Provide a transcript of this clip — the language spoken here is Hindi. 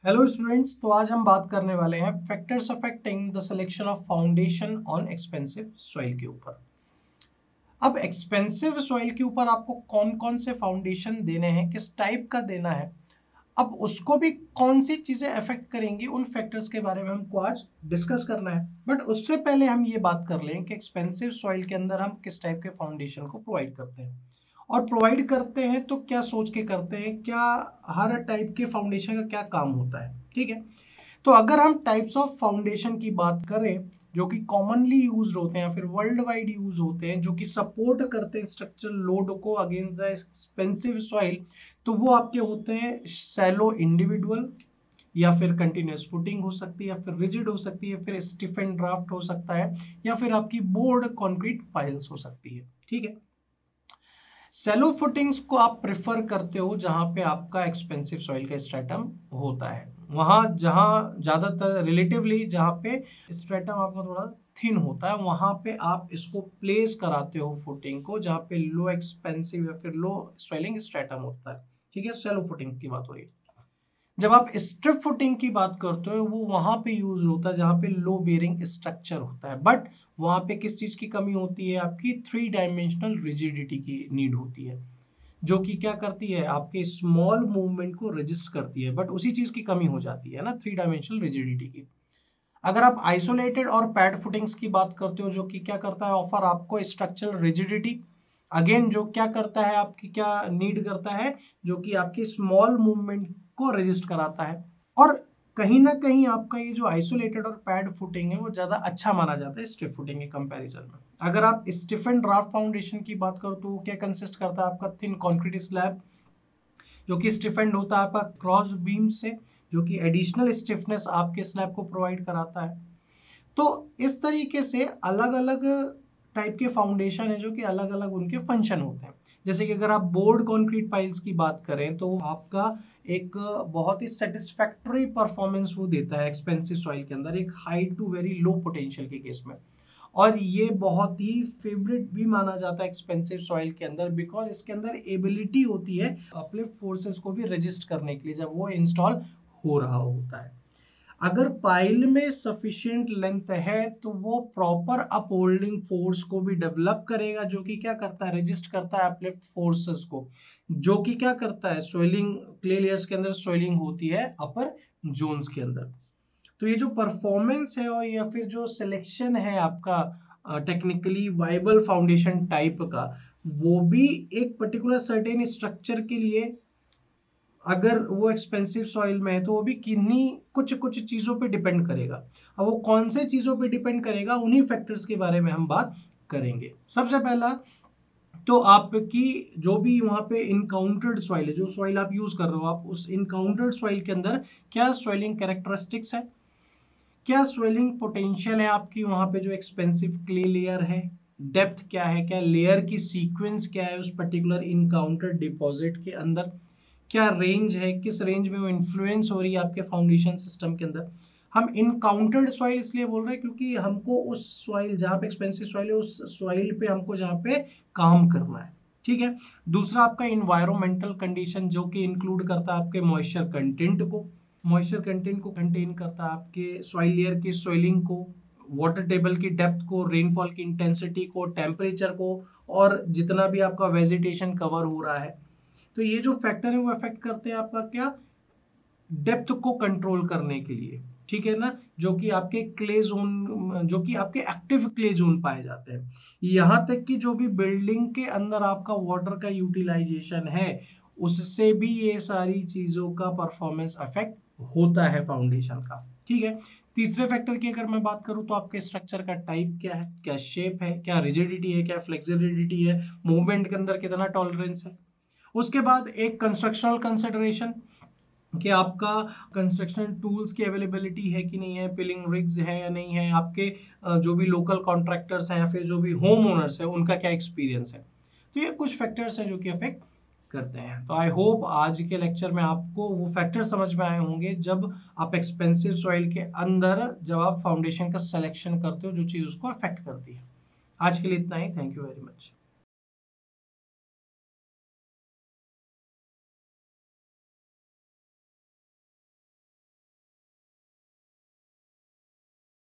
हेलो स्टूडेंट्स, तो आज हम बात करने वाले हैं factors affecting the selection of foundation on expensive soil के ऊपर। अब एक्सपेंसिव सॉइल के ऊपर आपको कौन कौन से फाउंडेशन देने हैं, किस टाइप का देना है, अब उसको भी कौन सी चीजें अफेक्ट करेंगी, उन फैक्टर्स के बारे में हमको आज डिस्कस करना है। बट उससे पहले हम ये बात कर लें कि एक्सपेंसिव सॉइल के अंदर हम किस टाइप के फाउंडेशन को प्रोवाइड करते हैं, और प्रोवाइड करते हैं तो क्या सोच के करते हैं, क्या हर टाइप के फाउंडेशन का क्या काम होता है। ठीक है, तो अगर हम टाइप्स ऑफ फाउंडेशन की बात करें जो कि कॉमनली यूज होते हैं या फिर वर्ल्ड वाइड यूज होते हैं, जो कि सपोर्ट करते हैं स्ट्रक्चरल लोड को अगेंस्ट द एक्सपेंसिव सॉइल, तो वो आपके होते हैं शैलो इंडिविजुअल, या फिर कंटिन्यूस फुटिंग हो सकती है, या फिर रिजिड हो सकती है, फिर स्टिफन ड्राफ्ट हो सकता है, या फिर आपकी बोर्ड कंक्रीट पाइल्स हो सकती है। ठीक है, सेलो फुटिंग्स को आप प्रेफर करते हो जहां पे आपका एक्सपेंसिव सॉइल का स्ट्रेटम होता है, वहां जहां ज्यादातर रिलेटिवली जहां पे स्ट्रेटम आपका थोड़ा थिन होता है, वहां पे आप इसको प्लेस कराते हो फुटिंग को जहां पे लो एक्सपेंसिव या फिर लो स्वेलिंग स्ट्रेटम होता है। ठीक है, सेलो फुटिंग की बात हो रही है। जब आप स्ट्रिप फुटिंग की बात करते हो वो वहां पे यूज होता है जहां पे लो बेयरिंग स्ट्रक्चर होता है, बट वहां पे किस चीज की कमी होती है, आपकी 3 डायमेंशनल रिजिडिटी की नीड होती है, जो कि क्या करती है, आपके स्मॉल मूवमेंट को रजिस्ट करती है, बट उसी चीज की कमी हो जाती है ना, 3 डायमेंशनल रिजिडिटी की। अगर आप आइसोलेटेड और पैड फुटिंग्स की बात करते हो, जो कि क्या करता है, ऑफर आपको स्ट्रक्चरल रिजिडिटी, अगेन जो क्या करता है, आपकी क्या नीड करता है, जो कि आपकी स्मॉल मूवमेंट को रजिस्ट कराता है। और कहीं ना कहीं आपका ये जो आइसोलेटेड और पैड फुटिंग है वो ज्यादा अच्छा माना जाता है स्टिफ फुटिंग के कंपैरिजन में। अगर आप स्टिफन ड्राफ्ट फाउंडेशन की बात करो तो क्या कंसिस्ट करता है, आपका थिन कंक्रीट स्लैब जो कि स्टिफेंड होता है आपका क्रॉस बीम से, जो कि एडिशनल स्टिफनेस आपके स्लैब को प्रोवाइड कराता है। तो इस तरीके से अलग अलग टाइप के फाउंडेशन है जो कि अलग अलग उनके फंक्शन होते हैं। जैसे कि अगर आप बोर्ड कंक्रीट पाइल्स की बात करें तो आपका एक बहुत ही सेटिस्फैक्टरी परफॉर्मेंस वो देता है एक्सपेंसिव सॉइल के अंदर, एक high to very low potential के केस में। और ये बहुत ही फेवरेट भी माना जाता है एक्सपेंसिव सॉइल के अंदर, बिकॉज इसके अंदर एबिलिटी होती है अपलिफ्ट फोर्सेस को भी रजिस्ट करने के लिए जब वो इंस्टॉल हो रहा होता है। अगर पाइल में सफिशिएंट लेंथ है तो वो प्रॉपर अपहोल्डिंग फोर्स को भी डेवलप करेगा, जो कि क्या करता है, रेजिस्ट करता है अपलिफ्ट फोर्सेस को, जो कि क्या करता है, सोइलिंग क्ले लेयर्स के अंदर सोइलिंग होती है अपर जोन्स के अंदर। तो ये जो परफॉर्मेंस है और या फिर जो सिलेक्शन है आपका टेक्निकली वाइबल फाउंडेशन टाइप का, वो भी एक पर्टिकुलर सर्टेन स्ट्रक्चर के लिए, अगर वो एक्सपेंसिव सॉइल में है तो वो भी किन्हीं कुछ कुछ चीज़ों पे डिपेंड करेगा। अब वो कौन से चीज़ों पे डिपेंड करेगा, उन्हीं फैक्टर्स के बारे में हम बात करेंगे। सबसे पहला तो आपकी जो भी वहाँ पे इनकाउंटर्ड सॉइल है, जो सॉइल आप यूज कर रहे हो, आप उस इनकाउंटर्ड सॉइल के अंदर क्या सॉइलिंग कैरेक्टरिस्टिक्स है, क्या स्वेलिंग पोटेंशियल है आपकी वहां पे जो एक्सपेंसिव क्ले लेयर है, डेप्थ क्या है, क्या लेयर की सीक्वेंस क्या है उस पर्टिकुलर इनकाउंटर डिपॉजिट के अंदर, क्या रेंज है, किस रेंज में वो इन्फ्लुएंस हो रही है आपके फाउंडेशन सिस्टम के अंदर। हम इनकाउंटर्ड सॉइल इसलिए बोल रहे हैं क्योंकि हमको उस सॉइल जहाँ पे एक्सपेंसिव सॉइल है उस सॉइल पे हमको जहाँ पे काम करना है। ठीक है, दूसरा आपका इन्वायरमेंटल कंडीशन जो कि इंक्लूड करता है आपके मॉइस्चर कंटेंट को, मॉइस्चर कंटेंट को कंटेन करता है आपके सॉइल लेयर की सोइलिंग को, वाटर टेबल की डेप्थ को, रेनफॉल की इंटेंसिटी को, टेम्परेचर को, और जितना भी आपका वेजिटेशन कवर हो रहा है। तो ये जो फैक्टर है वो अफेक्ट करते हैं आपका क्या, डेप्थ को कंट्रोल करने के लिए। ठीक है ना, जो कि आपके क्ले जोन, जो कि आपके एक्टिव क्ले जोन पाए जाते हैं, यहाँ तक कि जो भी बिल्डिंग के अंदर आपका वाटर का यूटिलाइजेशन है उससे भी ये सारी चीजों का परफॉर्मेंस अफेक्ट होता है फाउंडेशन का। ठीक है, तीसरे फैक्टर की अगर मैं बात करूं तो आपके स्ट्रक्चर का टाइप क्या है, क्या शेप है, क्या रिजिडिटी है, क्या फ्लेक्सिबिलिटी है, मूवमेंट के अंदर कितना टॉलरेंस है। उसके बाद एक कंस्ट्रक्शनल कंसिडरेशन कि आपका कंस्ट्रक्शन टूल्स की अवेलेबिलिटी है कि नहीं है, पिलिंग रिग्स है या नहीं है, आपके जो भी लोकल कॉन्ट्रैक्टर्स हैं या फिर जो भी होम ओनर्स हैं उनका क्या एक्सपीरियंस है। तो ये कुछ फैक्टर्स हैं जो कि अफेक्ट करते हैं। तो आई होप आज के लेक्चर में आपको वो फैक्टर समझ में आए होंगे जब आप एक्सपेंसिव सॉइल के अंदर जब आप फाउंडेशन का सिलेक्शन करते हो, जो चीज़ उसको अफेक्ट करती है। आज के लिए इतना ही, थैंक यू वेरी मच।